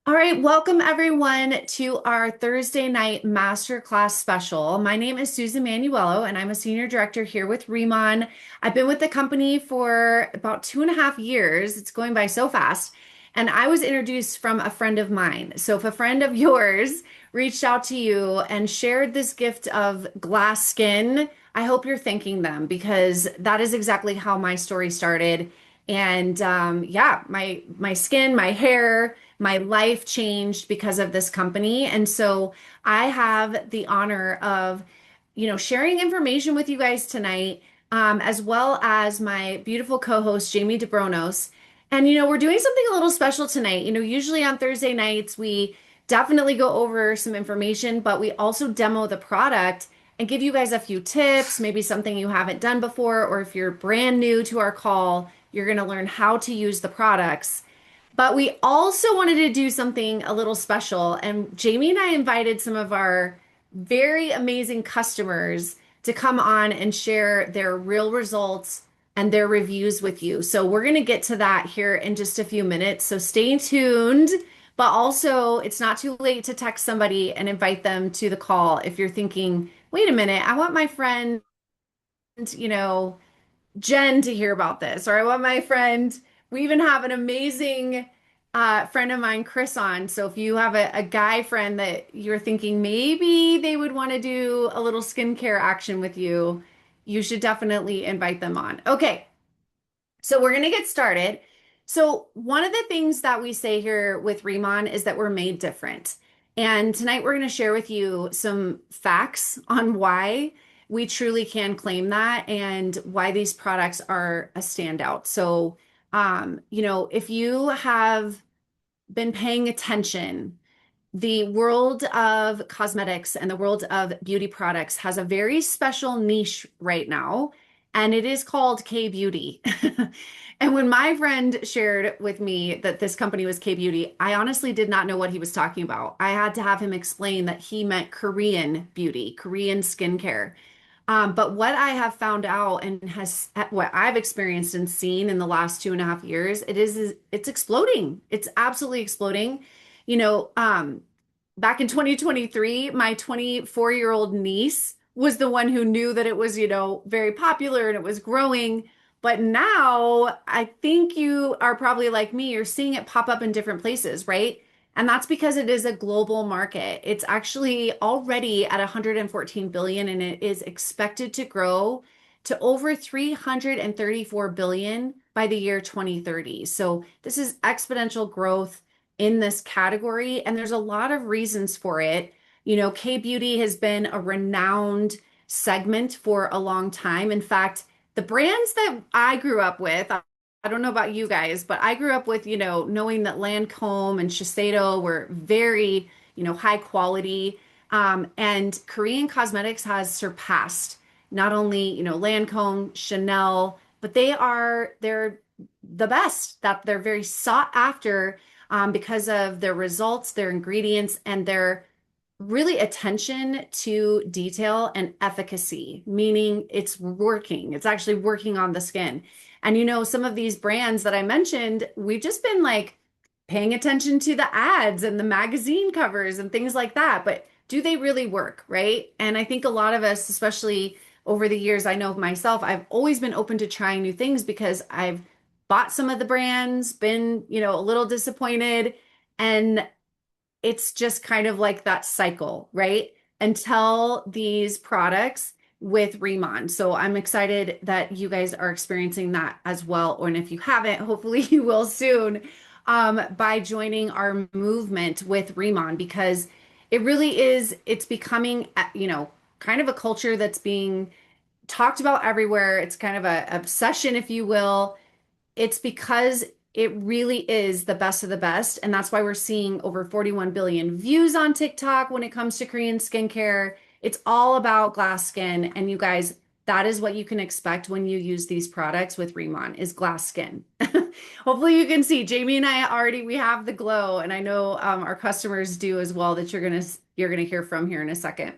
All right, welcome everyone to our Thursday night Masterclass special. My name is Susan Manuello, and I'm a senior director here with Riemann. I've been with the company for about 2.5 years. It's going by so fast. And I was introduced from a friend of mine. So if a friend of yours reached out to you and shared this gift of glass skin, I hope you're thanking them because that is exactly how my story started. And yeah, my skin, my hair, my life changed because of this company. And so I have the honor of, sharing information with you guys tonight, as well as my beautiful co-host, Jamie DeBronos. And, we're doing something a little special tonight. Usually on Thursday nights, we definitely go over some information, but we also demo the product and give you guys a few tips, maybe something you haven't done before, or if you're brand new to our call, you're going to learn how to use the products. But we also wanted to do something a little special. And Jamie and I invited some of our very amazing customers to come on and share their real results and their reviews with you. So we're going to get to that here in just a few minutes. So stay tuned. But also, it's not too late to text somebody and invite them to the call if you're thinking, wait a minute, I want my friend, you know, Jen to hear about this, or I want my friend. We even have an amazing friend of mine, Chris, on. So if you have a guy friend that you're thinking maybe they would want to do a little skincare action with you, you should definitely invite them on. Okay, so we're going to get started. So one of the things that we say here with Riemann is that we're made different. And tonight we're going to share with you some facts on why we truly can claim that and why these products are a standout. So, if you have been paying attention, the world of cosmetics and the world of beauty products has a very special niche right now, and it is called K Beauty. And when my friend shared with me that this company was K Beauty, I honestly did not know what he was talking about. I had to have him explain that he meant Korean beauty, Korean skincare. But what I have found out and has what I've experienced and seen in the last 2.5 years, it's exploding. It's absolutely exploding. You know, um, Back in 2023, my 24-year-old niece was the one who knew that it was, very popular and it was growing. But now I think you are probably like me, you're seeing it pop up in different places, right? And that's because it is a global market. It's actually already at 114 billion and it is expected to grow to over 334 billion by the year 2030. So this is exponential growth in this category, and there's a lot of reasons for it. K beauty has been a renowned segment for a long time. In fact, the brands that I grew up with, I don't know about you guys, but I grew up with, knowing that Lancome and Shiseido were very, high quality. And Korean cosmetics has surpassed not only, Lancome, Chanel, but they're the best, that they're very sought after because of their results, their ingredients, and their really attention to detail and efficacy, meaning it's working. It's actually working on the skin. And some of these brands that I mentioned, we've just been like paying attention to the ads and the magazine covers and things like that. But do they really work, right? And I think a lot of us, especially over the years, I know myself, I've always been open to trying new things because I've bought some of the brands, been, a little disappointed. And it's just kind of like that cycle, right? Until these products with Riemann. So I'm excited that you guys are experiencing that as well. And if you haven't, hopefully you will soon by joining our movement with Riemann because it really is, it's becoming, kind of a culture that's being talked about everywhere. It's kind of a obsession, if you will. It's because it really is the best of the best. And that's why we're seeing over 41 billion views on TikTok when it comes to Korean skincare. It's all about glass skin. And you guys, that is what you can expect when you use these products with Riemann is glass skin. Hopefully you can see Jamie and I already, we have the glow. And I know our customers do as well that you're gonna hear from here in a second.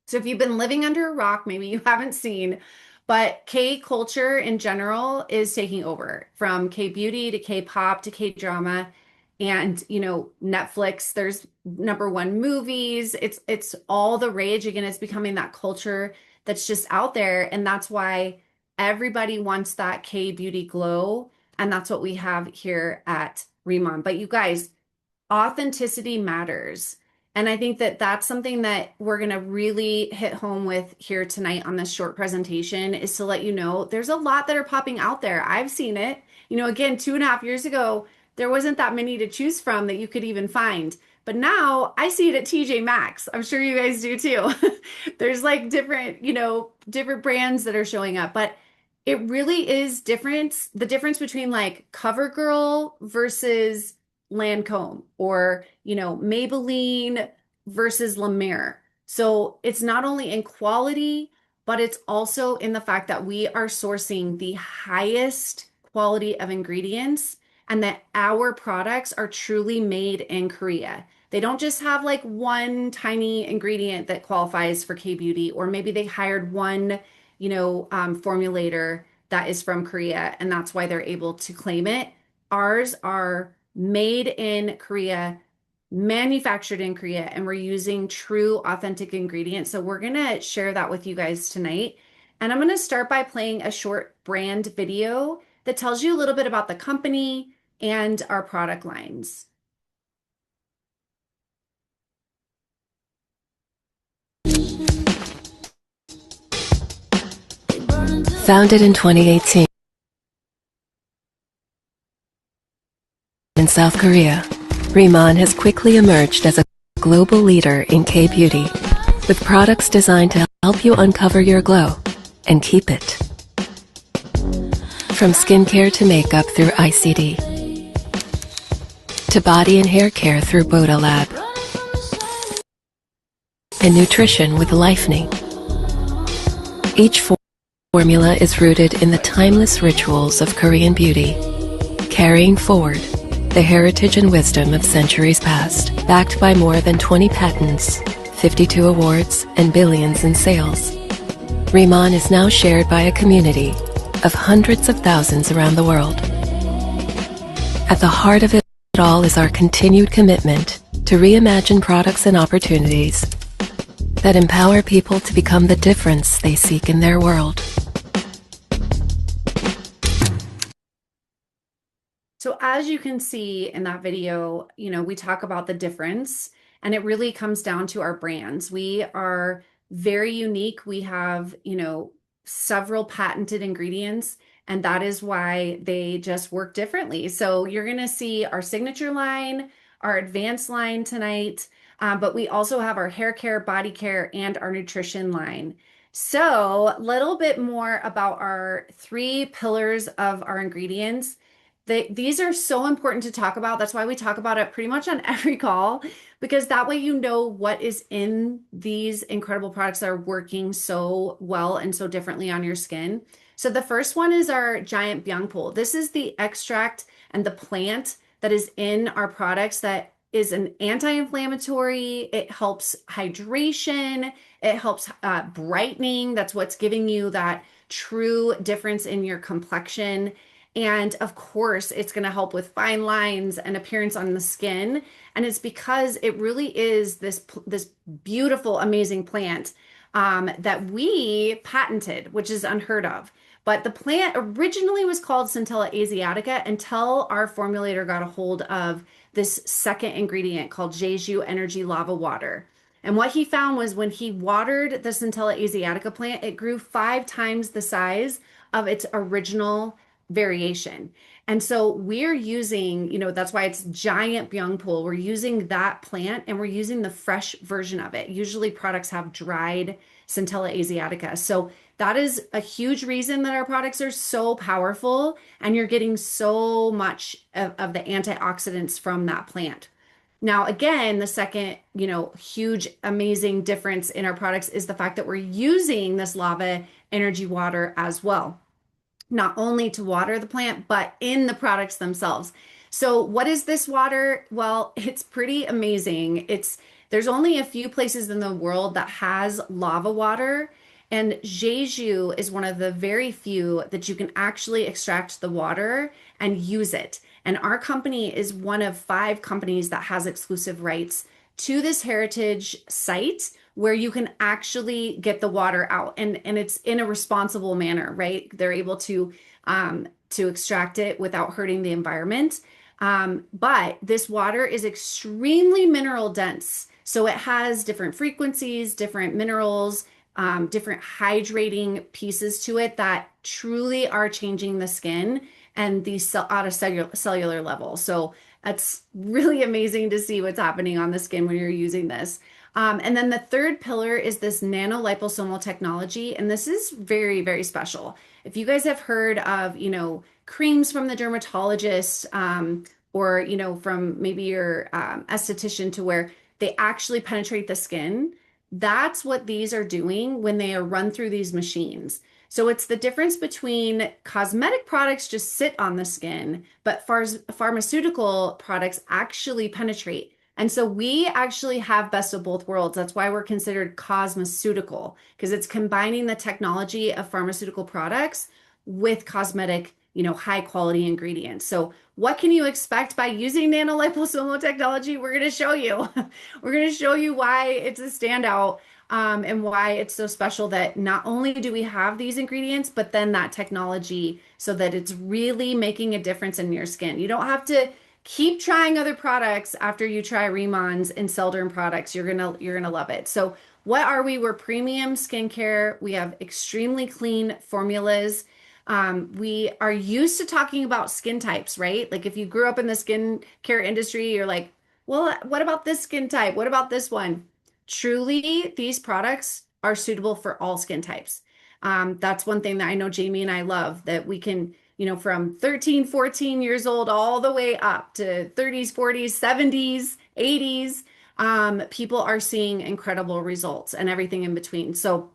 So if you've been living under a rock, maybe you haven't seen, but K culture in general is taking over from K beauty to K pop to K drama. and Netflix, there's number one movies. It's all the rage. Again, it's becoming that culture that's just out there. And that's why everybody wants that K beauty glow. And that's what we have here at Remon. But you guys, authenticity matters. And I think that that's something that we're going to really hit home with here tonight on this short presentation, is to let you know there's a lot that are popping out there. I've seen it. Again, 2.5 years ago, there wasn't that many to choose from that you could even find. But now I see it at TJ Maxx. I'm sure you guys do too. There's like different brands that are showing up, but it really is different. The difference between like CoverGirl versus Lancome, or Maybelline versus La Mer. So it's not only in quality, but it's also in the fact that we are sourcing the highest quality of ingredients, and that our products are truly made in Korea. They don't just have like one tiny ingredient that qualifies for K-beauty, or maybe they hired one, formulator that is from Korea, and that's why they're able to claim it. Ours are made in Korea, manufactured in Korea, and we're using true, authentic ingredients. So we're going to share that with you guys tonight. And I'm going to start by playing a short brand video that tells you a little bit about the company and our product lines. Founded in 2018 in South Korea, Remon has quickly emerged as a global leader in K-beauty, with products designed to help you uncover your glow and keep it. From skincare to makeup through ICD, to body and hair care through Boda Lab, and nutrition with Lifening. Each formula is rooted in the timeless rituals of Korean beauty, carrying forward the heritage and wisdom of centuries past, backed by more than 20 patents, 52 awards, and billions in sales. Remon is now shared by a community of hundreds of thousands around the world. At the heart of it all is our continued commitment to reimagine products and opportunities that empower people to become the difference they seek in their world. So as you can see in that video, we talk about the difference, and it really comes down to our brands. We are very unique. We have, several patented ingredients, and that is why they just work differently. So you're going to see our signature line, our advanced line tonight, but we also have our hair care, body care, and our nutrition line. So a little bit more about our three pillars of our ingredients. These are so important to talk about. That's why we talk about it pretty much on every call, because that way you know what is in these incredible products that are working so well and so differently on your skin. So the first one is our giant byungpul. This is the extract and the plant that is in our products that is an anti-inflammatory. It helps hydration. It helps brightening. That's what's giving you that true difference in your complexion. And of course, it's going to help with fine lines and appearance on the skin. And it's because it really is this beautiful, amazing plant that we patented, which is unheard of. But the plant originally was called Centella asiatica until our formulator got a hold of this second ingredient called Jeju Energy Lava Water. And what he found was when he watered the Centella asiatica plant, it grew 5 times the size of its original variation. And so we're using, that's why it's giant byungpul. We're using that plant, and we're using the fresh version of it. Usually products have dried Centella asiatica. So that is a huge reason that our products are so powerful, and you're getting so much of the antioxidants from that plant. Now, again, the second, huge, amazing difference in our products is the fact that we're using this lava energy water as well, not only to water the plant, but in the products themselves. So what is this water? Well, it's pretty amazing. There's only a few places in the world that has lava water, and Jeju is one of the very few that you can actually extract the water and use it. And our company is one of 5 companies that has exclusive rights to this heritage site where you can actually get the water out and it's in a responsible manner, right? They're able to extract it without hurting the environment. But this water is extremely mineral dense. So it has different frequencies, different minerals, different hydrating pieces to it that truly are changing the skin and the out of cellular level. So that's really amazing to see what's happening on the skin when you're using this. And then the third pillar is this nanoliposomal technology, and this is very, very special. If you guys have heard of, creams from the dermatologist, or, from maybe your esthetician to where they actually penetrate the skin, that's what these are doing when they are run through these machines. So it's the difference between cosmetic products just sit on the skin, but pharmaceutical products actually penetrate. And so we actually have best of both worlds. That's why we're considered cosmeceutical, because it's combining the technology of pharmaceutical products with cosmetic, high quality ingredients. So what can you expect by using nanoliposomal technology? We're going to show you. We're going to show you why it's a standout, and why it's so special that not only do we have these ingredients, but then that technology so that it's really making a difference in your skin. You don't have to keep trying other products after you try Rimon's and Selderm products. You're gonna love it. So what are we? We're premium skincare. We have extremely clean formulas. We are used to talking about skin types, right? Like if you grew up in the skincare industry, you're like, well, what about this skin type? What about this one? Truly, these products are suitable for all skin types. That's one thing that I know Jamie and I love, that we can, from 13, 14 years old all the way up to 30s, 40s, 70s, 80s, people are seeing incredible results and everything in between. So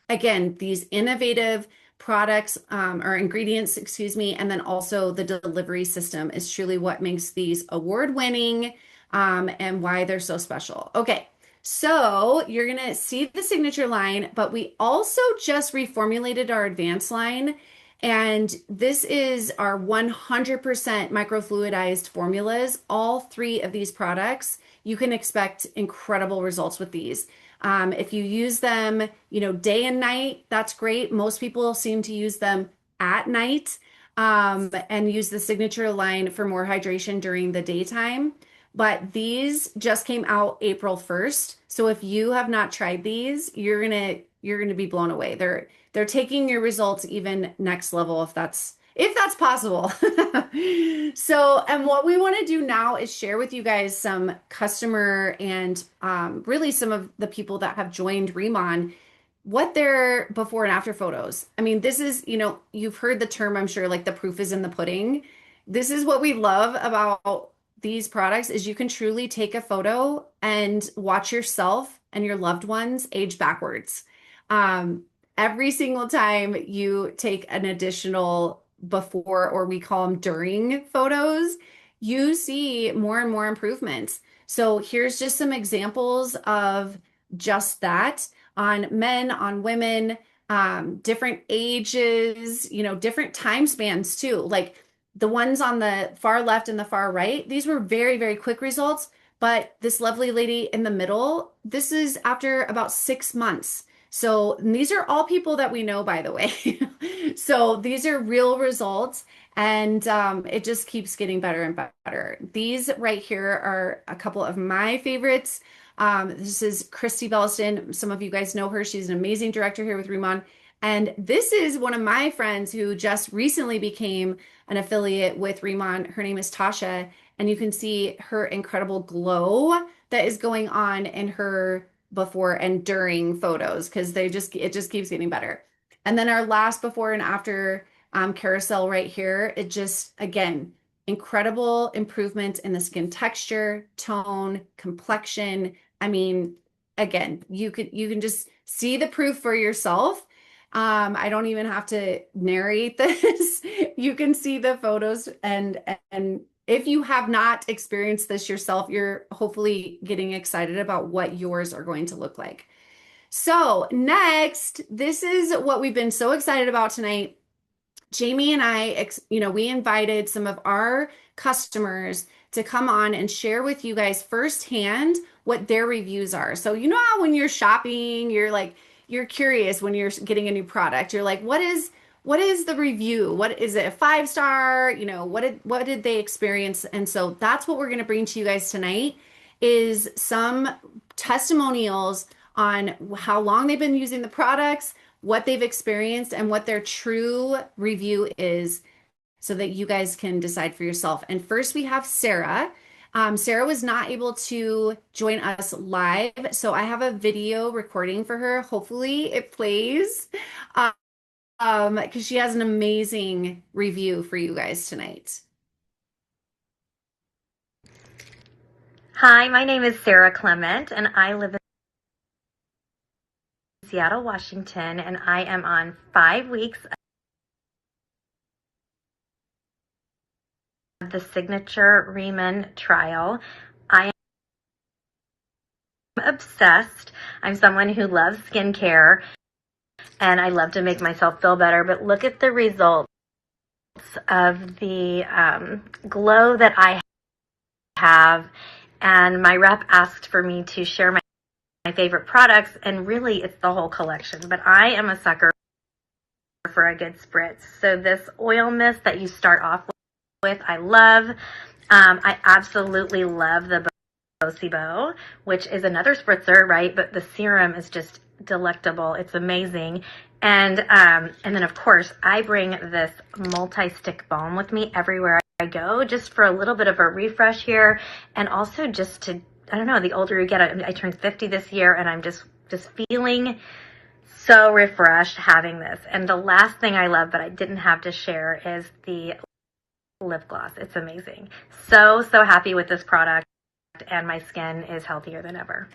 again, these innovative products, or ingredients, excuse me, and then also the delivery system is truly what makes these award-winning, and why they're so special. Okay, so you're gonna see the signature line, but we also just reformulated our advanced line. And this is our 100% microfluidized formulas. All 3 of these products, you can expect incredible results with these. If you use them, day and night, that's great. Most people seem to use them at night, and use the signature line for more hydration during the daytime. But these just came out April 1st. So if you have not tried these, you're gonna be blown away. They're taking your results even next level if that's possible. So, and what we want to do now is share with you guys some customer and really some of the people that have joined Remon, what their before and after photos. I mean, this is, you've heard the term, I'm sure, like the proof is in the pudding. This is what we love about these products is you can truly take a photo and watch yourself and your loved ones age backwards. Um, every single time you take an additional before, or we call them during photos, you see more and more improvements. So here's just some examples of just that on men, on women, different ages, different time spans too. Like the ones on the far left and the far right, these were very, very quick results. But this lovely lady in the middle, this is after about 6 months. So these are all people that we know, by the way. So these are real results, and it just keeps getting better and better. These right here are a couple of my favorites. This is Christy Belliston. Some of you guys know her. She's an amazing director here with Remon. And this is one of my friends who just recently became an affiliate with Remon. Her name is Tasha, and you can see her incredible glow that is going on in her before and during photos, because it just keeps getting better. And then our last before and after carousel right here, it just, again, incredible improvement in the skin texture, tone, complexion. I mean, again, you can just see the proof for yourself. I don't even have to narrate this. You can see the photos, and if you have not experienced this yourself, you're hopefully getting excited about what yours are going to look like. So next, this is what we've been so excited about tonight Jamie and we invited some of our customers to come on and share with you guys firsthand what their reviews are. So, you know how when you're shopping, you're curious when you're getting a new product. You're like, what is the review? What is it, a 5 star? What did they experience? And so that's what we're going to bring to you guys tonight is some testimonials on how long they've been using the products, what they've experienced, and what their true review is so that you guys can decide for yourself. And first, we have Sarah. Sarah was not able to join us live, so I have a video recording for her. Hopefully, it plays because she has an amazing review for you guys tonight. Hi, my name is Sarah Clement, and I live in Seattle, Washington, and I am on 5 weeks of the signature Riemann trial. I am obsessed. I'm someone who loves skincare, and I love to make myself feel better, but look at the results of the glow that I have, and my rep asked for me to share my favorite products, and really it's the whole collection, but I am a sucker for a good spritz. So this oil mist that you start off with, I love. I absolutely love the Bow, which is another spritzer, right? But the serum is just delectable. It's amazing. And then of course I bring this multi-stick balm with me everywhere I go, just for a little bit of a refresh here, and also just to, I don't know, the older you get, I turned 50 this year, and I'm just feeling so refreshed having this. And the last thing I love, but I didn't have to share, is the lip gloss. It's amazing. So happy with this product, and my skin is healthier than ever.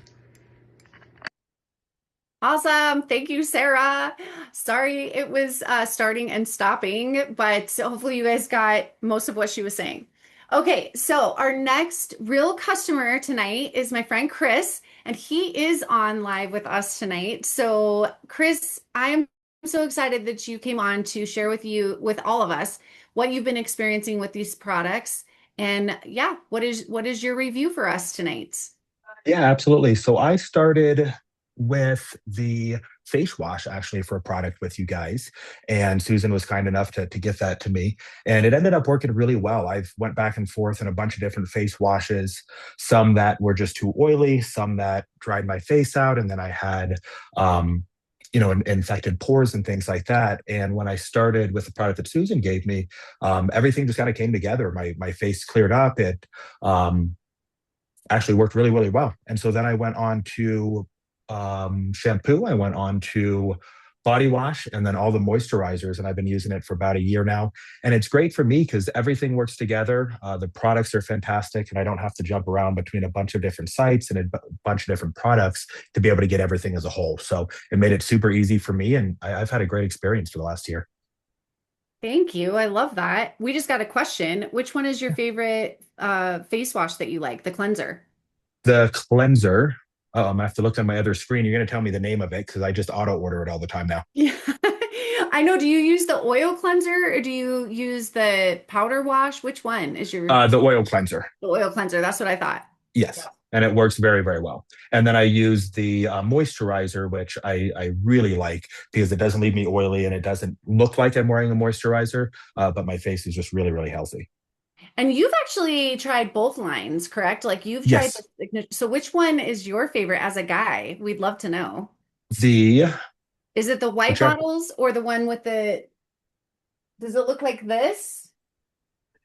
Awesome. Thank you, Sarah. Sorry it was starting and stopping, but hopefully you guys got most of what she was saying. Okay, so our next real customer tonight is my friend Chris, and he is on live with us tonight. So, Chris, I'm so excited that you came on to share with all of us, what you've been experiencing with these products. And yeah, what is your review for us tonight? Yeah, absolutely. So I started with the face wash actually for a product with you guys, and Susan was kind enough to get that to me, and it ended up working really well. I've went back and forth in a bunch of different face washes, some that were just too oily, some that dried my face out, and then I had infected pores and things like that. And when I started with the product that Susan gave me, everything just kind of came together. My face cleared up. It actually worked really, really well. And so then I went on to shampoo, I went on to body wash, and then all the moisturizers. And I've been using it for about a year now. And it's great for me because everything works together. The products are fantastic, and I don't have to jump around between a bunch of different sites and a bunch of different products to be able to get everything as a whole. So it made it super easy for me. And I've had a great experience for the last year. Thank you. I love that. We just got a question. Which one is your favorite face wash that you like? The cleanser. The cleanser, oh, I'm gonna have to look on my other screen. You're gonna tell me the name of it because I just auto order it all the time now. Yeah. I know. Do you use the oil cleanser or do you use the powder wash? Which one is your The oil cleanser. the oil cleanser? That's what I thought. Yes. And it works very, very well. And then I use the moisturizer, which I really like because it doesn't leave me oily and it doesn't look like I'm wearing a moisturizer, but my face is just really, really healthy. And you've actually tried both lines, correct? Like you've tried the Yes. signature. So which one is your favorite as a guy? We'd love to know. The Is it the white whichever bottles or the one with does it look like this?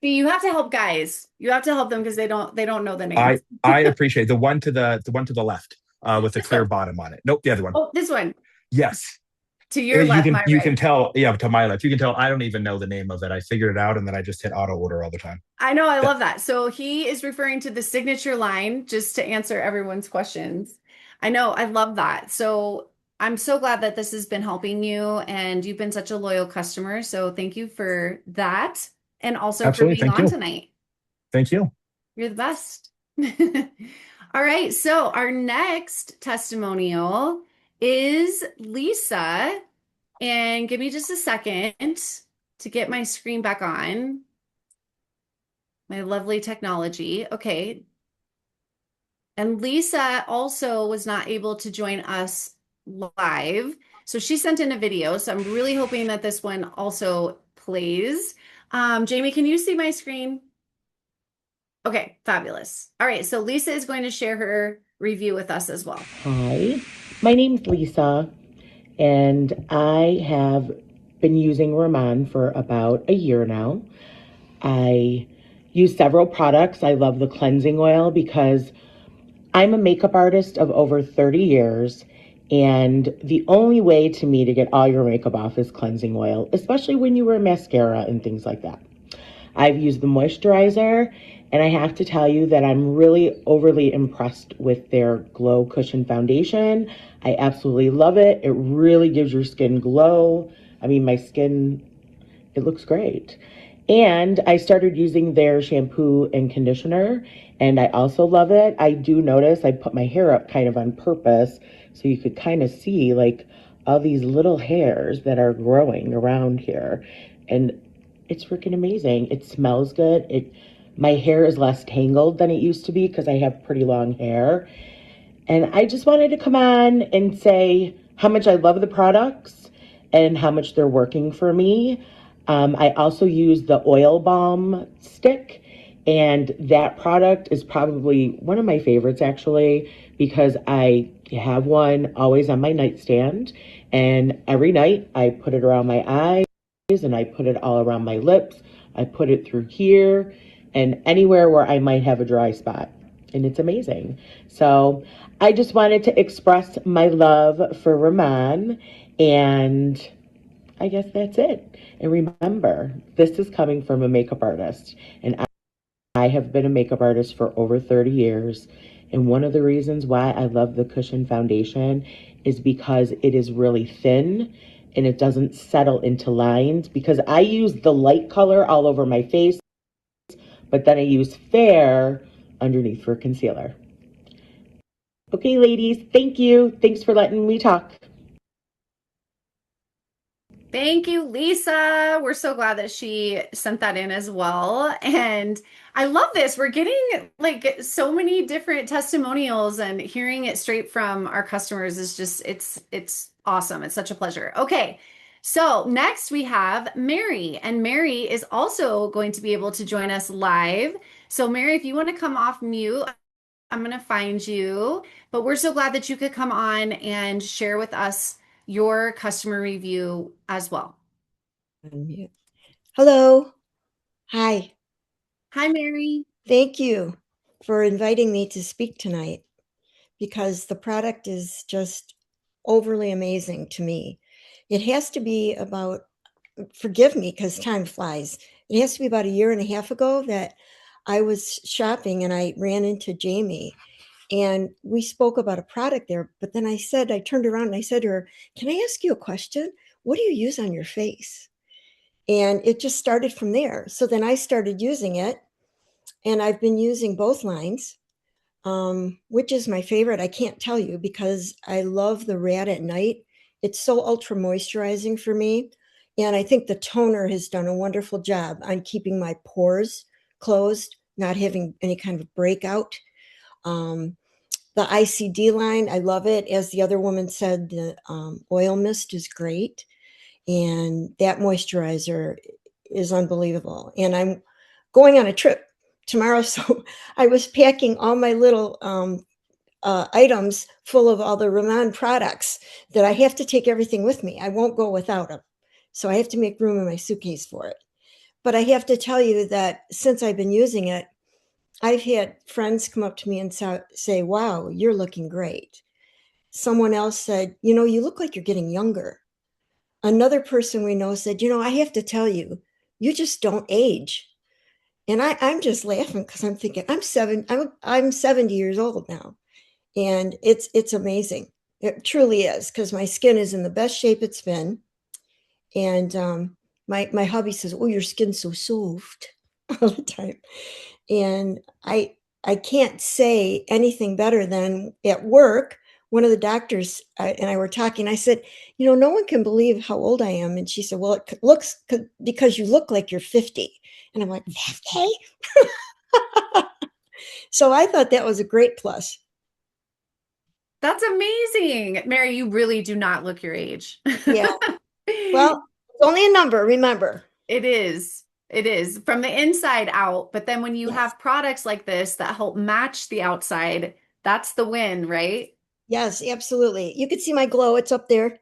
See, you have to help guys. You have to help them because they don't know the names. I appreciate the one to the left with the This clear one. bottom on it. Nope, the other one. Oh, this one. Yes. To your left, my You can right. tell, yeah, to my left. You can tell I don't even know the name of it. I figured it out and then I just hit auto order all the time. I know, I Yeah, love that. So he is referring to the signature line just to answer everyone's questions. I know, I love that. So I'm so glad that this has been helping you and you've been such a loyal customer. So thank you for that and also for absolutely. being Thank on you. tonight. Thank you. You're the best. All right, so our next testimonial is Lisa. And give me just a second. to get my screen back on. My lovely technology. Okay. And Lisa also was not able to join us live. So she sent in a video. So I'm really hoping that this one also plays. Jamie, can you see my screen? Okay, fabulous. All right, so Lisa is going to share her review with us as well. Hi, my name's Lisa, and I have been using Raman for about a year now. I use several products. I love the cleansing oil because I'm a makeup artist of over 30 years, and the only way to me to get all your makeup off is cleansing oil, especially when you wear mascara and things like that. I've used the moisturizer, and I have to tell you that I'm really overly impressed with their Glow Cushion Foundation. I absolutely love it. It really gives your skin glow. I mean, my skin, it looks great. And I started using their shampoo and conditioner, and I also love it. I do notice I put my hair up kind of on purpose so you could kind of see like all these little hairs that are growing around here. And it's freaking amazing. It smells good. My hair is less tangled than it used to be because I have pretty long hair. And I just wanted to come on and say how much I love the products and how much they're working for me. I also use the oil balm stick, and that product is probably one of my favorites actually because I have one always on my nightstand, and every night I put it around my eyes and I put it all around my lips. I put it through here and anywhere where I might have a dry spot. And it's amazing. So I just wanted to express my love for Raman, and I guess that's it. And remember, this is coming from a makeup artist. And I have been a makeup artist for over 30 years. And one of the reasons why I love the Cushion Foundation is because it is really thin and it doesn't settle into lines, because I use the light color all over my face, but then I use fair underneath for concealer. Okay, ladies, thank you. Thanks for letting me talk. Thank you, Lisa. We're so glad that she sent that in as well. And I love this. We're getting like so many different testimonials, and hearing it straight from our customers is just it's awesome. It's such a pleasure. Okay. So next we have Mary, and Mary is also going to be able to join us live. So Mary, if you want to come off mute, I'm going to find you. But we're so glad that you could come on and share with us your customer review as well. Unmute. Hello. Hi. Hi, Mary. Thank you for inviting me to speak tonight, because the product is just overly amazing to me. It has to be about, forgive me because time flies. It has to be about a year and a half ago that I was shopping and I ran into Jamie, and we spoke about a product there. But then I turned around and I said to her, "Can I ask you a question? What do you use on your face?" And it just started from there. So then I started using it, and I've been using both lines. Which is my favorite? I can't tell you because I love the Rat at Night. It's so ultra moisturizing for me. And I think the toner has done a wonderful job on keeping my pores closed, not having any kind of breakout. Um, the ICD line, I love it. As the other woman said, the oil mist is great. And that moisturizer is unbelievable. And I'm going on a trip tomorrow, so I was packing all my little items full of all the Raman products that I have to take everything with me. I won't go without them, so I have to make room in my suitcase for it. But I have to tell you that since I've been using it, I've had friends come up to me and say, "Wow, you're looking great." Someone else said, "You look like you're getting younger." Another person we know said, "I have to tell you, you just don't age." And I'm just laughing because I'm thinking I'm 70 years old now, and it's amazing. It truly is, because my skin is in the best shape it's been, and my hubby says, "Oh, your skin's so soft," all the time, and I can't say anything better than at work one of the doctors and I were talking. I said, no one can believe how old I am. And she said, well, it looks because you look like you're 50. And I'm like, 50? So I thought that was a great plus. That's amazing. Mary, you really do not look your age. Yeah. Well, it's only a number, remember. It is. It is from the inside out. But then when you Yes. have products like this that help match the outside, that's the win, right? Yes, absolutely. You can see my glow. It's up there.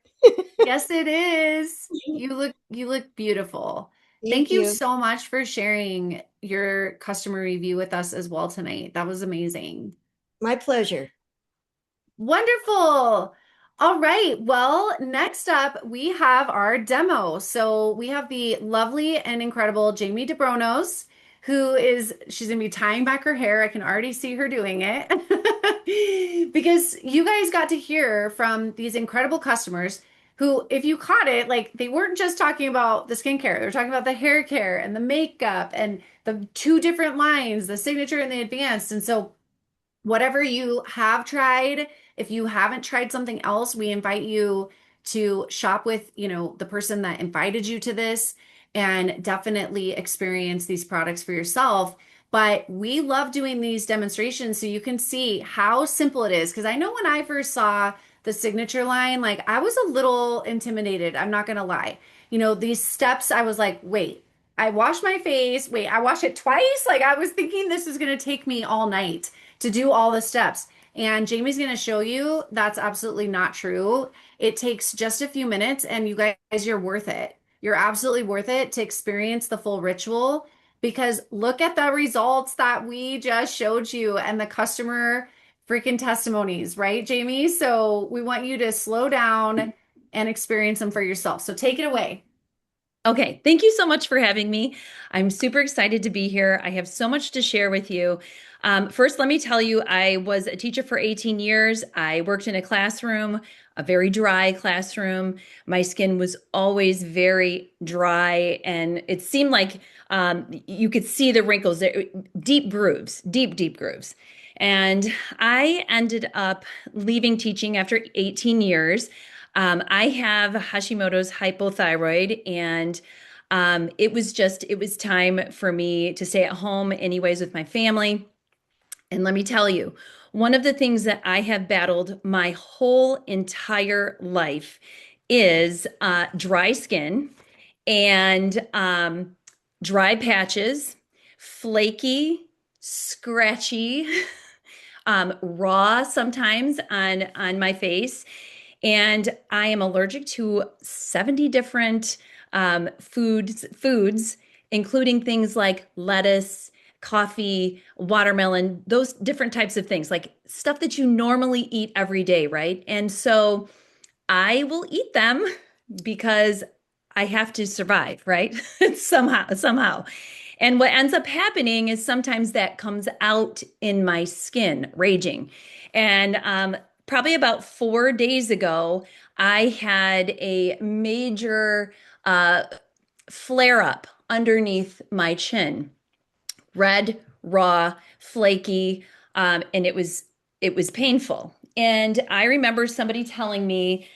Yes, it is. You look beautiful. Thank Thank you you. so much for sharing your customer review with us as well tonight. That was amazing. My pleasure. Wonderful. All right. Well, next up, we have our demo. So we have the lovely and incredible Jamie DeBronos, she's going to be tying back her hair. I can already see her doing it because you guys got to hear from these incredible customers who, if you caught it, like they weren't just talking about the skincare, they're talking about the hair care and the makeup and the two different lines, the signature and the advanced. And so, whatever you have tried, if you haven't tried something else, we invite you to shop with, the person that invited you to this and definitely experience these products for yourself. But we love doing these demonstrations so you can see how simple it is. Because I know when I first saw the signature line, like I was a little intimidated. I'm not going to lie. These steps, I was like, wait, I wash my face. Wait, I wash it twice. Like I was thinking this was going to take me all night to do all the steps. And Jamie's going to show you that's absolutely not true. It takes just a few minutes, and you guys, you're worth it. You're absolutely worth it to experience the full ritual because look at the results that we just showed you and the customer freaking testimonies, right, Jamie? So we want you to slow down and experience them for yourself. So take it away. Okay, thank you so much for having me. I'm super excited to be here. I have so much to share with you. First, let me tell you, I was a teacher for 18 years. I worked in a classroom, a very dry classroom. My skin was always very dry, and it seemed like you could see the wrinkles, deep grooves, deep, deep grooves. And I ended up leaving teaching after 18 years. I have Hashimoto's hypothyroid, and it was time for me to stay at home anyways with my family. And let me tell you, one of the things that I have battled my whole entire life is dry skin and dry patches, flaky, scratchy, raw sometimes on my face. And I am allergic to 70 different foods, including things like lettuce, coffee, watermelon, those different types of things, like stuff that you normally eat every day, right? And so I will eat them because I have to survive, right? Somehow. And what ends up happening is sometimes that comes out in my skin, raging. And probably about 4 days ago, I had a major flare up underneath my chin, red, raw, flaky, and it was painful. And I remember somebody telling me,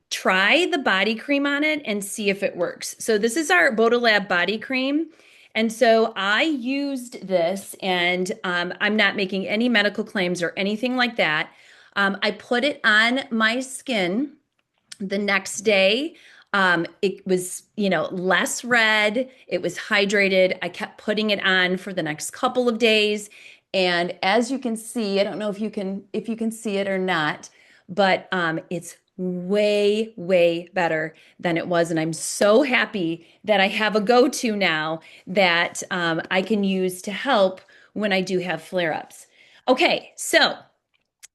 try the body cream on it and see if it works. So this is our Bodolab body cream. And so I used this, and I'm not making any medical claims or anything like that. I put it on my skin the next day. It was, less red. It was hydrated. I kept putting it on for the next couple of days. And as you can see, I don't know if you can see it or not, but it's way, way better than it was. And I'm so happy that I have a go-to now that I can use to help when I do have flare-ups. Okay, so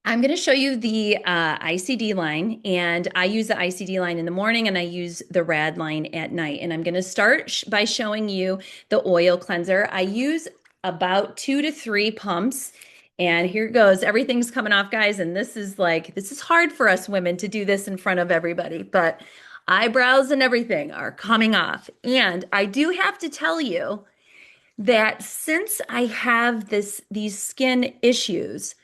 I'm going to show you the ICD line, and I use the ICD line in the morning and I use the RAD line at night. And I'm going to start by showing you the oil cleanser. I use about 2 to 3 pumps, and here it goes. Everything's coming off, guys, and this is hard for us women to do this in front of everybody, but eyebrows and everything are coming off. And I do have to tell you that since I have these skin issues,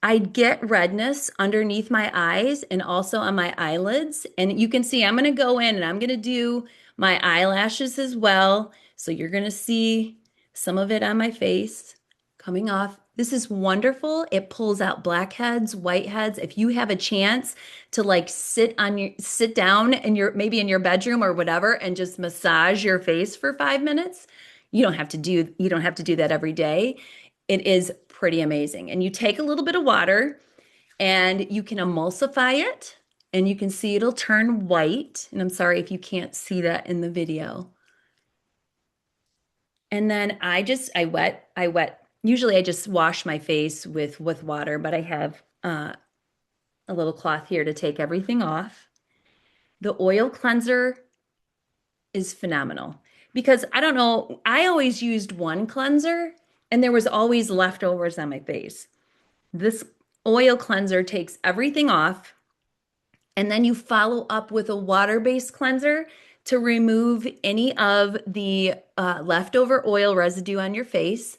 I'd get redness underneath my eyes and also on my eyelids. And you can see I'm going to go in and I'm going to do my eyelashes as well. So you're going to see some of it on my face coming off. This is wonderful. It pulls out blackheads, whiteheads. If you have a chance to like sit down in your maybe in your bedroom or whatever and just massage your face for 5 minutes, you don't have to do that every day. It is pretty amazing. And you take a little bit of water and you can emulsify it and you can see it'll turn white. And I'm sorry if you can't see that in the video. And then I wet. Usually I just wash my face with water, but I have a little cloth here to take everything off. The oil cleanser is phenomenal because I don't know, I always used one cleanser and there was always leftovers on my face. This oil cleanser takes everything off, and then you follow up with a water-based cleanser to remove any of the leftover oil residue on your face.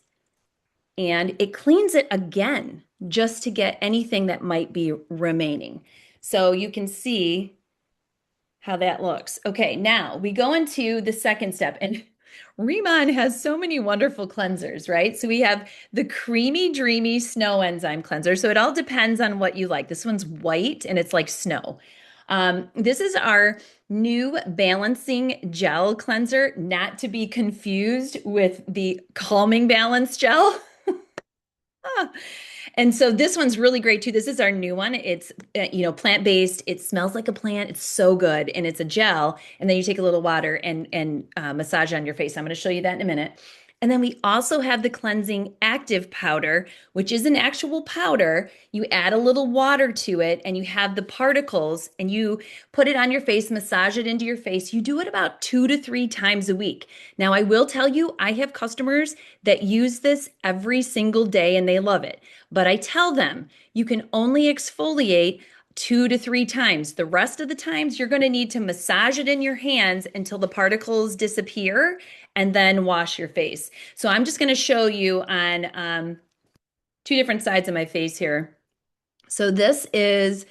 And it cleans it again just to get anything that might be remaining. So you can see how that looks. Okay, now we go into the second step. And Riemann has so many wonderful cleansers, right? So we have the Creamy Dreamy Snow Enzyme Cleanser. So it all depends on what you like. This one's white and it's like snow. This is our new balancing gel cleanser, not to be confused with the calming balance gel. And so this one's really great too. This is our new one. It's plant-based. It smells like a plant. It's so good, and it's a gel. And then you take a little water and massage on your face. I'm going to show you that in a minute. And then we also have the cleansing active powder, which is an actual powder. You add a little water to it, and you have the particles, and you put it on your face, massage it into your face. You do it about 2 to 3 times a week. Now, I will tell you, I have customers that use this every single day, and they love it. But I tell them you can only exfoliate 2 to 3 times. The rest of the times, you're going to need to massage it in your hands until the particles disappear and then wash your face. So I'm just going to show you on two different sides of my face here. So this is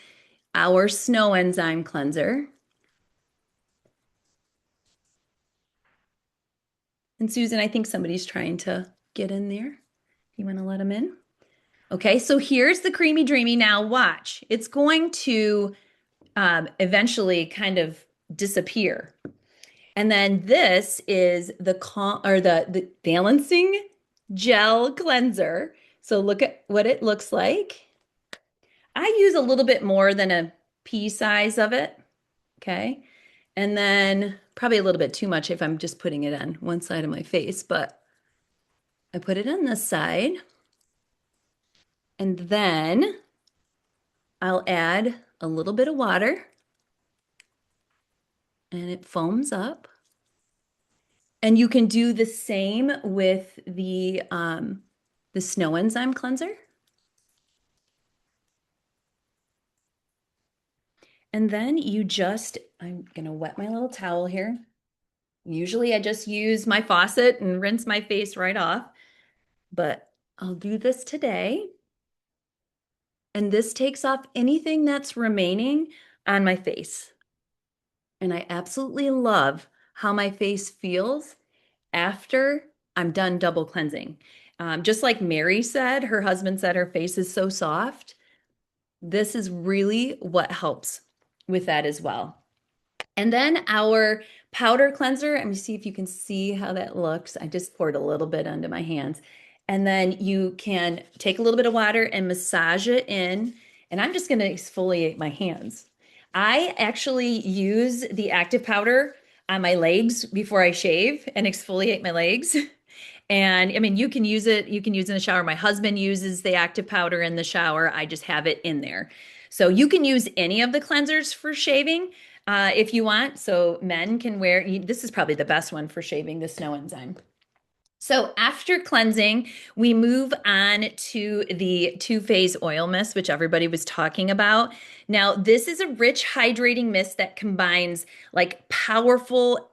our snow enzyme cleanser. And Susan, I think somebody's trying to get in there. You want to let them in? Okay, so here's the Creamy Dreamy. Now watch. It's going to eventually kind of disappear. And then this is the balancing gel cleanser. So look at what it looks like. I use a little bit more than a pea size of it. Okay. And then probably a little bit too much if I'm just putting it on one side of my face, but I put it on this side. And then I'll add a little bit of water and it foams up. And you can do the same with the snow enzyme cleanser. And then I'm gonna wet my little towel here. Usually I just use my faucet and rinse my face right off, but I'll do this today. And this takes off anything that's remaining on my face. And I absolutely love how my face feels after I'm done double cleansing. Just like Mary said, her husband said her face is so soft. This is really what helps with that as well. And then our powder cleanser, let me see if you can see how that looks. I just poured a little bit onto my hands. And then you can take a little bit of water and massage it in. And I'm just going to exfoliate my hands. I actually use the active powder on my legs before I shave and exfoliate my legs. And I mean, you can use it in the shower. My husband uses the active powder in the shower. I just have it in there. So you can use any of the cleansers for shaving if you want. So men can this is probably the best one for shaving, the snow enzyme. So after cleansing, we move on to the two-phase oil mist, which everybody was talking about. Now, this is a rich, hydrating mist that combines like powerful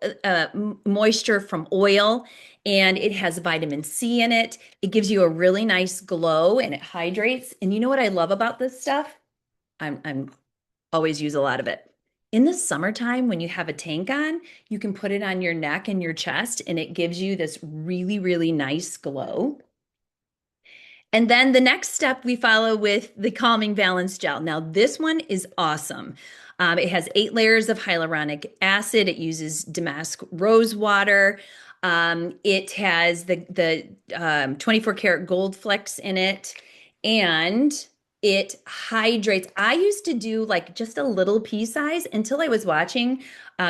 moisture from oil, and it has vitamin C in it. It gives you a really nice glow and it hydrates. And you know what I love about this stuff? I'm always use a lot of it. In the summertime, when you have a tank on, you can put it on your neck and your chest, and it gives you this really, really nice glow. And then the next step we follow with the Calming Balance Gel. Now, this one is awesome. It has 8 layers of hyaluronic acid. It uses damask rose water. It has the 24 karat gold flecks in it, and it hydrates. I used to do like just a little pea size until I was watching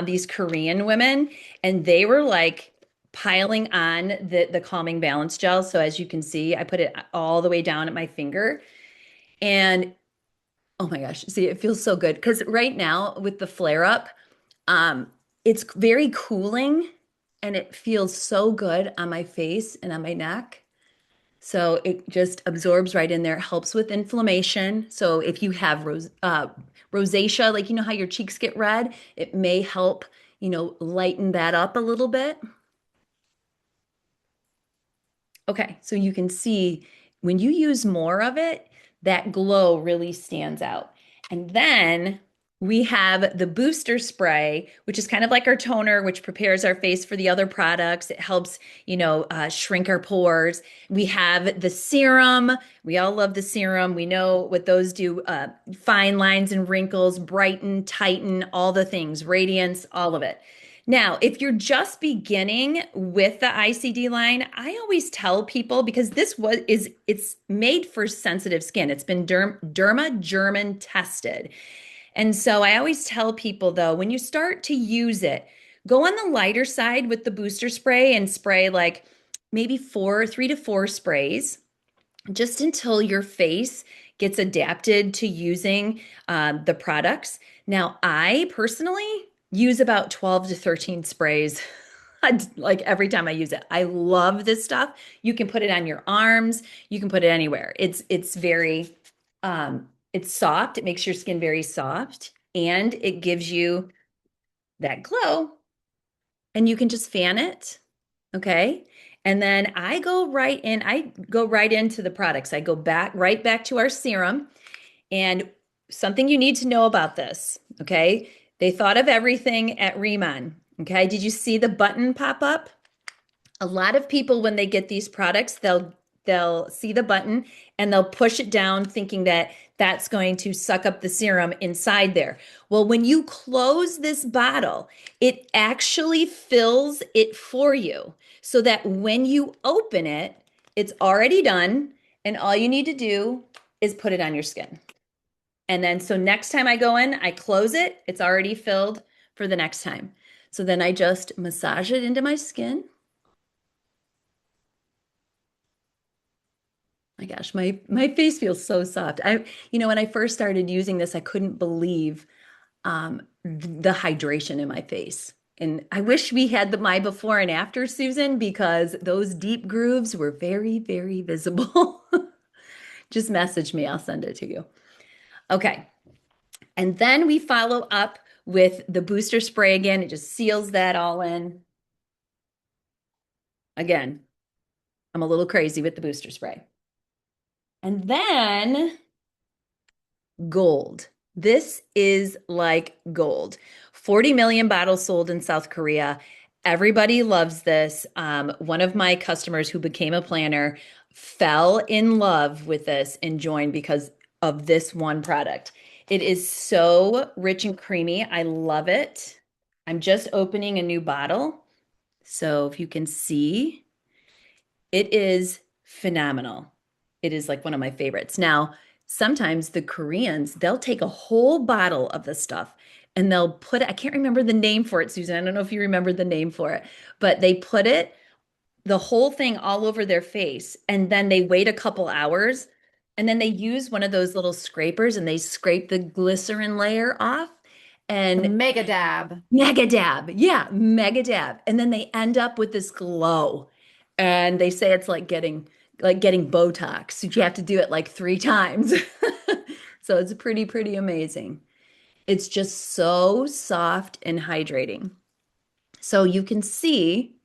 these Korean women, and they were like piling on the calming balance gel. So as you can see, I put it all the way down at my finger, and oh my gosh, see, it feels so good because right now with the flare up, um, it's very cooling and it feels so good on my face and on my neck. So it just absorbs right in there, helps with inflammation. So if you have rosacea, like you know how your cheeks get red, it may help, lighten that up a little bit. Okay, so you can see when you use more of it, that glow really stands out. And then we have the booster spray, which is kind of like our toner, which prepares our face for the other products. It helps, shrink our pores. We have the serum. We all love the serum. We know what those do, fine lines and wrinkles, brighten, tighten, all the things, radiance, all of it. Now, if you're just beginning with the ICD line, I always tell people because it's made for sensitive skin. It's been Derma German tested. And so I always tell people though, when you start to use it, go on the lighter side with the booster spray and spray like maybe 3 to 4 sprays just until your face gets adapted to using the products. Now, I personally use about 12 to 13 sprays like every time I use it. I love this stuff. You can put it on your arms, you can put it anywhere. It's very it's soft. It makes your skin very soft and it gives you that glow and you can just fan it. Okay. And then I go right into the products. I go right back to our serum. And something you need to know about this, okay? They thought of everything at Riemann. Okay. Did you see the button pop up? A lot of people, when they get these products, they'll see the button and they'll push it down thinking that that's going to suck up the serum inside there. Well, when you close this bottle, it actually fills it for you so that when you open it, it's already done and all you need to do is put it on your skin. And then so next time I go in, I close it, it's already filled for the next time. So then I just massage it into my skin. My gosh, my face feels so soft. When I first started using this, I couldn't believe the hydration in my face. And I wish we had my before and after, Susan, because those deep grooves were very, very visible. Just message me, I'll send it to you. Okay. And then we follow up with the booster spray again. It just seals that all in. Again, I'm a little crazy with the booster spray. And then gold. This is like gold. 40 million bottles sold in South Korea. Everybody loves this. One of my customers who became a planner fell in love with this and joined because of this one product. It is so rich and creamy. I love it. I'm just opening a new bottle. So if you can see, it is phenomenal. It is like one of my favorites. Now, sometimes the Koreans, they'll take a whole bottle of this stuff and they'll put it, I can't remember the name for it, Susan. I don't know if you remember the name for it, but they put it, the whole thing all over their face, and then they wait a couple hours and then they use one of those little scrapers and they scrape the glycerin layer off The and mega dab. mega dab. Yeah, mega dab. And then they end up with this glow. And they say it's like getting Botox. You have to do it like 3 times. So it's pretty amazing. It's just so soft and hydrating. So you can see,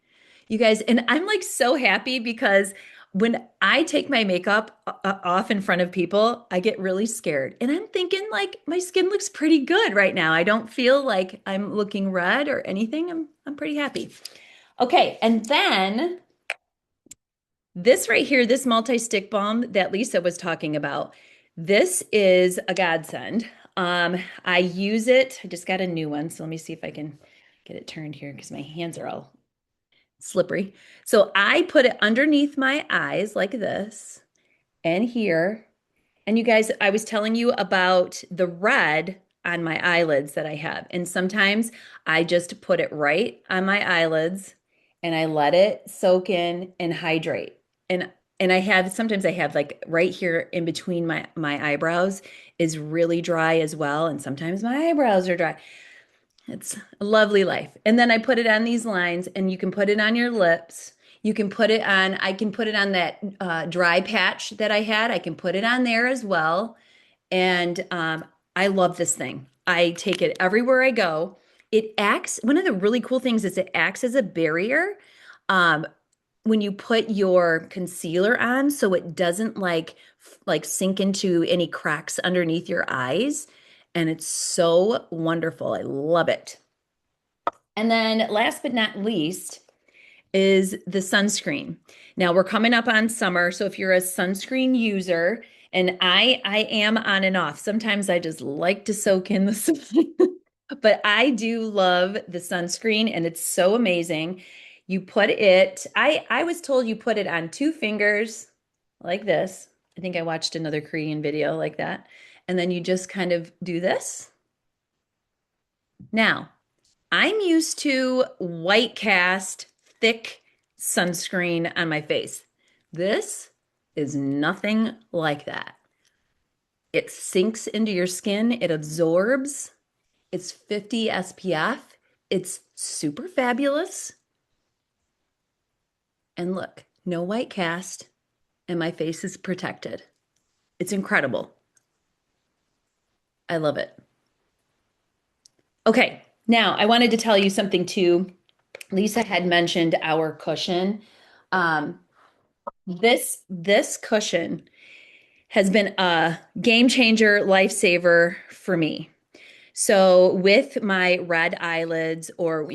you guys, and I'm like so happy because when I take my makeup off in front of people, I get really scared. And I'm thinking like my skin looks pretty good right now. I don't feel like I'm looking red or anything. I'm pretty happy. Okay, and then this right here, this multi-stick balm that Lisa was talking about, this is a godsend. I use it. I just got a new one, so let me see if I can get it turned here because my hands are all slippery. So I put it underneath my eyes like this and here. And you guys, I was telling you about the red on my eyelids that I have. And sometimes I just put it right on my eyelids and I let it soak in and hydrate. And I have sometimes I have like right here in between my eyebrows is really dry as well. And sometimes my eyebrows are dry. It's a lovely life. And then I put it on these lines, and you can put it on your lips. You can put it on, I can put it on that dry patch that I had. I can put it on there as well. And I love this thing. I take it everywhere I go. It acts, one of the really cool things is it acts as a barrier um, when you put your concealer on, so it doesn't like sink into any cracks underneath your eyes. And it's so wonderful. I love it. And then last but not least is the sunscreen. Now we're coming up on summer, so if you're a sunscreen user, and I am on and off. Sometimes I just like to soak in the sun. But I do love the sunscreen and it's so amazing. You put it, I was told you put it on 2 fingers like this. I think I watched another Korean video like that. And then you just kind of do this. Now, I'm used to white cast, thick sunscreen on my face. This is nothing like that. It sinks into your skin, it absorbs. It's 50 SPF. It's super fabulous. And look, no white cast, and my face is protected. It's incredible. I love it. Okay, now I wanted to tell you something too. Lisa had mentioned our cushion. Um, this cushion has been a game changer, lifesaver for me. So with my red eyelids or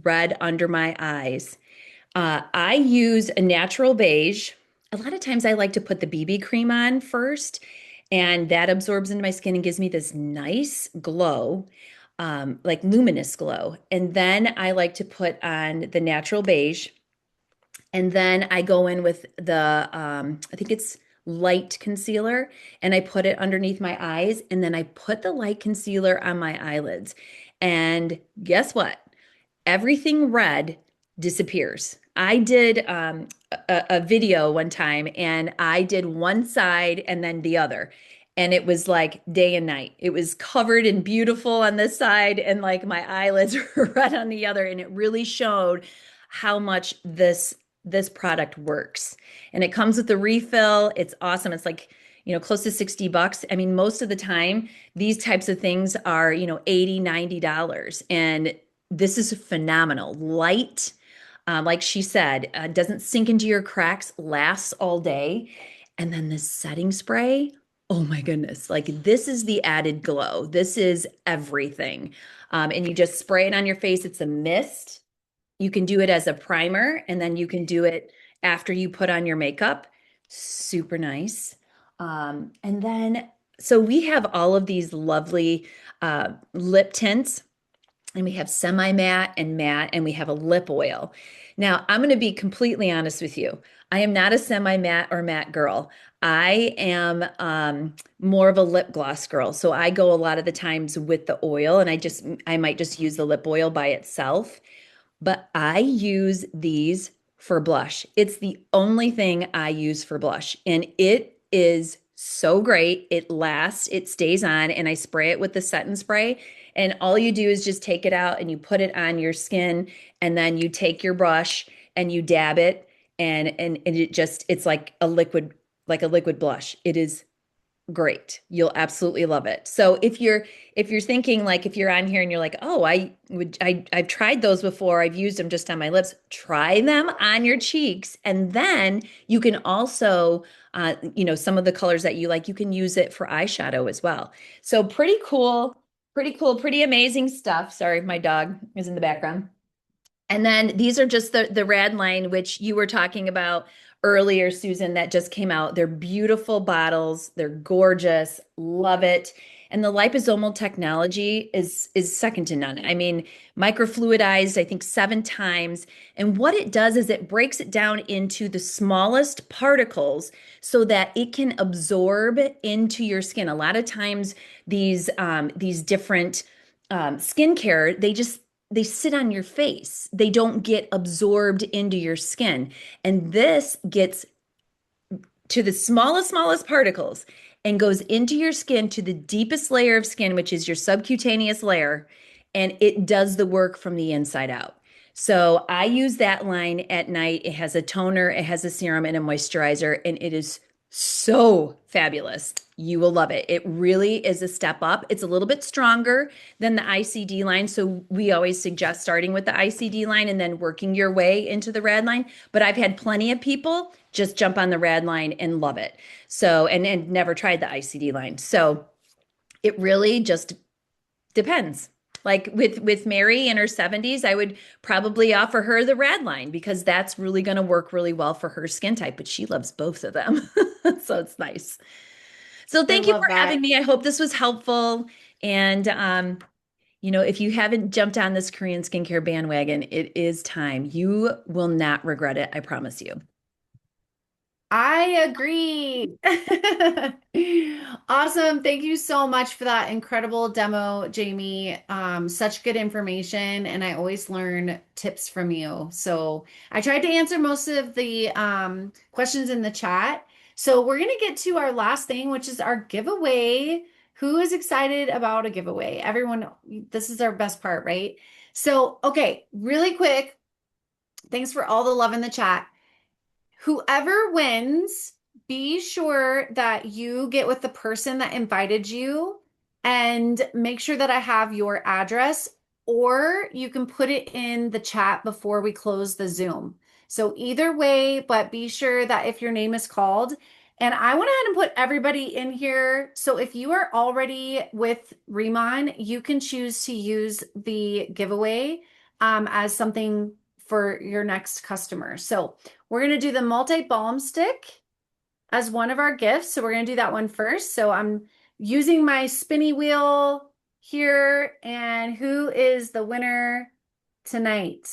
red under my eyes, I use a natural beige. A lot of times I like to put the BB cream on first, and that absorbs into my skin and gives me this nice glow, like luminous glow. And then I like to put on the natural beige. And then I go in with the, I think it's light concealer, and I put it underneath my eyes. And then I put the light concealer on my eyelids. And guess what? Everything red disappears. I did a video one time and I did one side and then the other. And it was like day and night. It was covered in beautiful on this side and like my eyelids were red on the other. And it really showed how much this product works. And it comes with a refill. It's awesome. It's like, close to 60 bucks. I mean, most of the time, these types of things are, 80, $90. And this is phenomenal. Light, like she said, doesn't sink into your cracks, lasts all day. And then this setting spray, oh my goodness, like this is the added glow. This is everything. And you just spray it on your face. It's a mist. You can do it as a primer, and then you can do it after you put on your makeup. Super nice. And then, so we have all of these lovely lip tints, and we have semi-matte and matte, and we have a lip oil. Now, I'm going to be completely honest with you. I am not a semi-matte or matte girl. I am more of a lip gloss girl. So I go a lot of the times with the oil, and I might just use the lip oil by itself. But I use these for blush. It's the only thing I use for blush, and it is so great. It lasts, it stays on, and I spray it with the set and spray. And all you do is just take it out and you put it on your skin, and then you take your brush and you dab it, and it's like a liquid blush. It is great. You'll absolutely love it. So if you're thinking like if you're on here and you're like, "Oh, I've tried those before. I've used them just on my lips." Try them on your cheeks and then you can also some of the colors that you like, you can use it for eyeshadow as well. So pretty cool, pretty amazing stuff. Sorry, my dog is in the background. And then these are just the rad line, which you were talking about earlier, Susan, that just came out. They're beautiful bottles. They're gorgeous. Love it. And the liposomal technology is second to none. I mean, microfluidized, I think 7 times. And what it does is it breaks it down into the smallest particles so that it can absorb into your skin. A lot of times, these different skincare, they sit on your face. They don't get absorbed into your skin. And this gets to the smallest particles and goes into your skin to the deepest layer of skin, which is your subcutaneous layer, and it does the work from the inside out. So I use that line at night. It has a toner, it has a serum, and a moisturizer, and it is so fabulous. You will love it. It really is a step up. It's a little bit stronger than the ICD line. So we always suggest starting with the ICD line and then working your way into the rad line. But I've had plenty of people just jump on the rad line and love it. So, and never tried the ICD line. So it really just depends. Like with Mary in her 70s, I would probably offer her the rad line because that's really going to work really well for her skin type, but she loves both of them. So it's nice. So I thank you love for that. having me. I hope this was helpful. And if you haven't jumped on this Korean skincare bandwagon, it is time. You will not regret it, I promise you. I agree. Awesome. Thank you so much for that incredible demo, Jamie. Such good information, and I always learn tips from you. So I tried to answer most of the questions in the chat. So we're going to get to our last thing, which is our giveaway. Who is excited about a giveaway? Everyone, this is our best part, right? So, okay, really quick. Thanks for all the love in the chat. Whoever wins, be sure that you get with the person that invited you and make sure that I have your address, or you can put it in the chat before we close the Zoom. So either way, but be sure that if your name is called, and I went ahead and put everybody in here. So if you are already with Riemann, you can choose to use the giveaway as something for your next customer. So we're going to do the multi-balm stick as one of our gifts. So we're going to do that one first. So I'm using my spinny wheel here. And who is the winner tonight?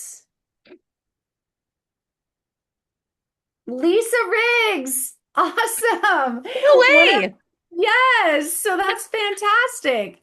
Lisa Riggs. Awesome. No What a, way. yes. So that's fantastic.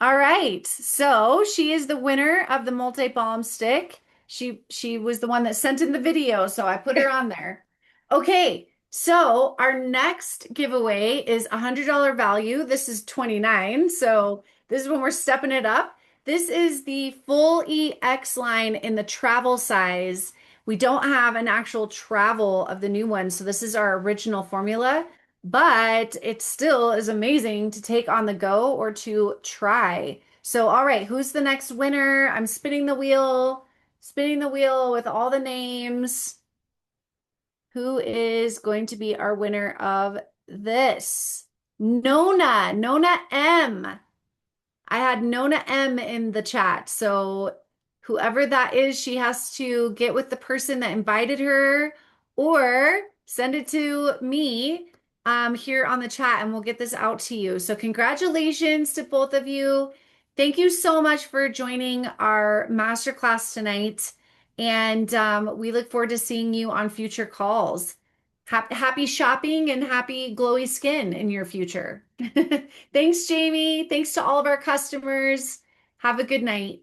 All right. So she is the winner of the multi-balm stick. She was the one that sent in the video, so I put her on there. Okay. So our next giveaway is $100 value. This is 29. So this is when we're stepping it up. This is the full EX line in the travel size. We don't have an actual travel of the new one, so this is our original formula, but it still is amazing to take on the go or to try. So, all right, who's the next winner? I'm spinning the wheel with all the names. Who is going to be our winner of this? Nona M. I had Nona M in the chat. So whoever that is, she has to get with the person that invited her or send it to me here on the chat and we'll get this out to you. So congratulations to both of you. Thank you so much for joining our masterclass tonight. And we look forward to seeing you on future calls. Happy shopping and happy glowy skin in your future. Thanks, Jamie. Thanks to all of our customers. Have a good night.